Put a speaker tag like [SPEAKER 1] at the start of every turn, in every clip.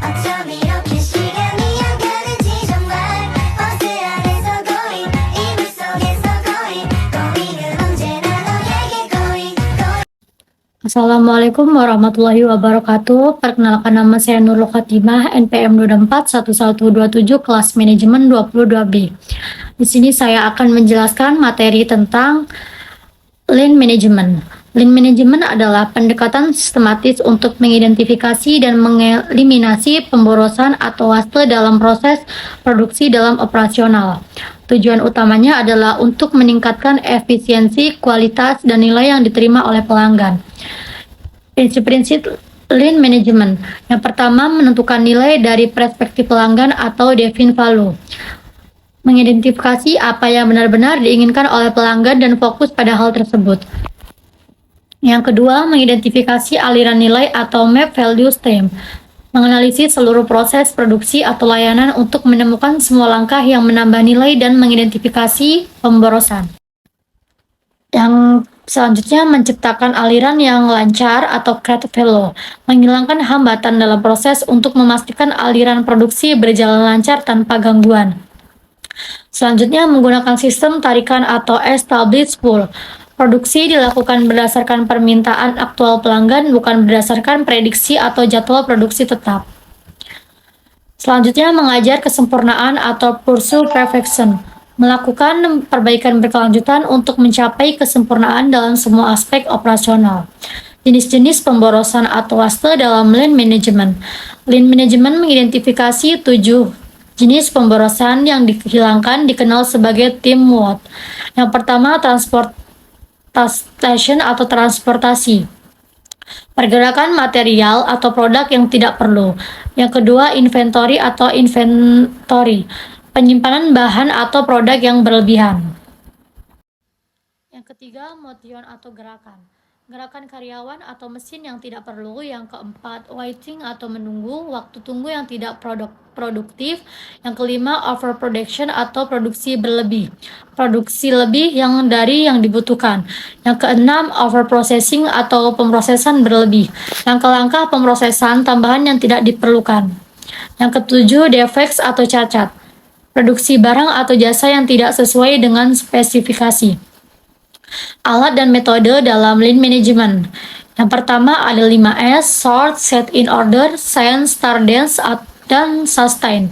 [SPEAKER 1] 어쩜 이렇게 시간이 안 가는지 정말 버스 안에서 고인 이불 속에서 고인 고인은 언제나 너에게 고인
[SPEAKER 2] Assalamualaikum warahmatullahi wabarakatuh. Perkenalkan, nama saya Nurul Khotimah, NPM 241127, kelas manajemen 22B. Di sini saya akan menjelaskan materi tentang Lean Management. Lean Management adalah pendekatan sistematis untuk mengidentifikasi dan mengeliminasi pemborosan atau waste dalam proses produksi dalam operasional. Tujuan utamanya adalah untuk meningkatkan efisiensi, kualitas, dan nilai yang diterima oleh pelanggan. Prinsip-prinsip Lean Management. Yang pertama, menentukan nilai dari perspektif pelanggan atau define value. Mengidentifikasi apa yang benar-benar diinginkan oleh pelanggan dan fokus pada hal tersebut. Yang kedua, mengidentifikasi aliran nilai atau map value stream. Menganalisis seluruh proses produksi atau layanan untuk menemukan semua langkah yang menambah nilai dan mengidentifikasi pemborosan. Yang selanjutnya, menciptakan aliran yang lancar atau create flow. Menghilangkan hambatan dalam proses untuk memastikan aliran produksi berjalan lancar tanpa gangguan. Selanjutnya, menggunakan sistem tarikan atau established pool. Produksi dilakukan berdasarkan permintaan aktual pelanggan, bukan berdasarkan prediksi atau jadwal produksi tetap. Selanjutnya, mengajar kesempurnaan atau pursue perfection. Melakukan perbaikan berkelanjutan untuk mencapai kesempurnaan dalam semua aspek operasional. Jenis-jenis pemborosan atau waste dalam Lean Management. Lean Management mengidentifikasi 7 jenis pemborosan yang dihilangkan, dikenal sebagai team mode. Yang pertama, transportation atau transportasi. Pergerakan material atau produk yang tidak perlu. Yang kedua, inventory atau inventory. Penyimpanan bahan atau produk yang berlebihan. Yang ketiga, motion atau gerakan. Gerakan karyawan atau mesin yang tidak perlu. Yang keempat, waiting atau menunggu, waktu tunggu yang tidak produktif. Yang kelima, overproduction atau produksi berlebih, produksi lebih dari yang dibutuhkan. Yang keenam, overprocessing atau pemrosesan berlebih. Yang kelangkah, pemrosesan tambahan yang tidak diperlukan. Yang ketujuh, defects atau cacat, produksi barang atau jasa yang tidak sesuai dengan spesifikasi. Alat dan metode dalam Lean Management. Yang pertama ada 5S, sort, set in order, science, stardance, dan sustain.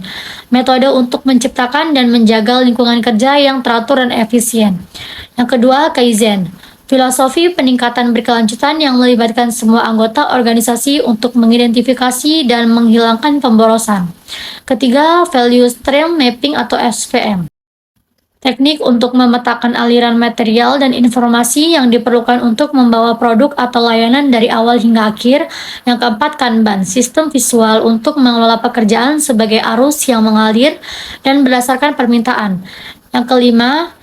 [SPEAKER 2] Metode untuk menciptakan dan menjaga lingkungan kerja yang teratur dan efisien. Yang kedua, Kaizen. Filosofi peningkatan berkelanjutan yang melibatkan semua anggota organisasi untuk mengidentifikasi dan menghilangkan pemborosan. Ketiga, Value Stream Mapping atau SVM. Teknik untuk memetakan aliran material dan informasi yang diperlukan untuk membawa produk atau layanan dari awal hingga akhir. Yang keempat, Kanban, sistem visual untuk mengelola pekerjaan sebagai arus yang mengalir dan berdasarkan permintaan. Yang kelima,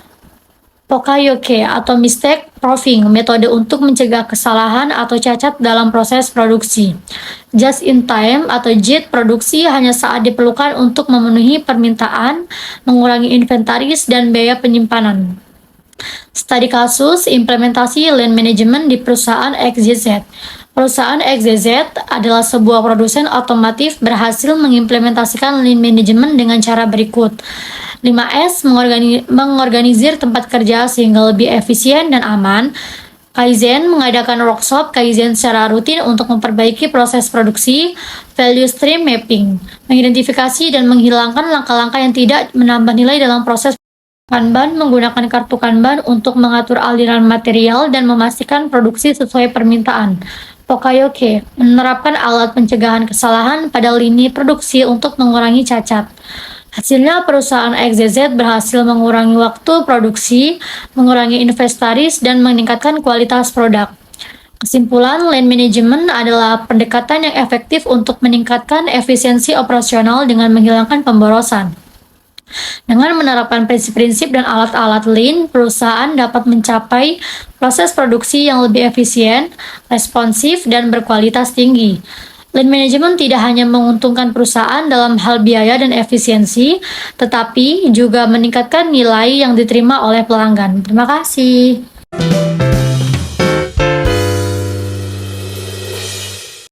[SPEAKER 2] Pokayoke atau mistake proofing, metode untuk mencegah kesalahan atau cacat dalam proses produksi. Just in time atau JIT, produksi hanya saat diperlukan untuk memenuhi permintaan, mengurangi inventaris dan biaya penyimpanan. Studi kasus implementasi Lean Management di perusahaan XYZ. Perusahaan XYZ adalah sebuah produsen otomotif berhasil mengimplementasikan Lean Management dengan cara berikut. 5S, mengorganisir tempat kerja sehingga lebih efisien dan aman. Kaizen, mengadakan workshop Kaizen secara rutin untuk memperbaiki proses produksi. Value Stream Mapping, mengidentifikasi dan menghilangkan langkah-langkah yang tidak menambah nilai dalam proses. Kanban, menggunakan kartu Kanban untuk mengatur aliran material dan memastikan produksi sesuai permintaan. Pokayoke, menerapkan alat pencegahan kesalahan pada lini produksi untuk mengurangi cacat. Hasilnya, perusahaan XYZ berhasil mengurangi waktu produksi, mengurangi inventaris, dan meningkatkan kualitas produk. Kesimpulan, Lean Management adalah pendekatan yang efektif untuk meningkatkan efisiensi operasional dengan menghilangkan pemborosan. Dengan menerapkan prinsip-prinsip dan alat-alat Lean, perusahaan dapat mencapai proses produksi yang lebih efisien, responsif, dan berkualitas tinggi. Lean Management tidak hanya menguntungkan perusahaan dalam hal biaya dan efisiensi, tetapi juga meningkatkan nilai yang diterima oleh pelanggan. Terima kasih.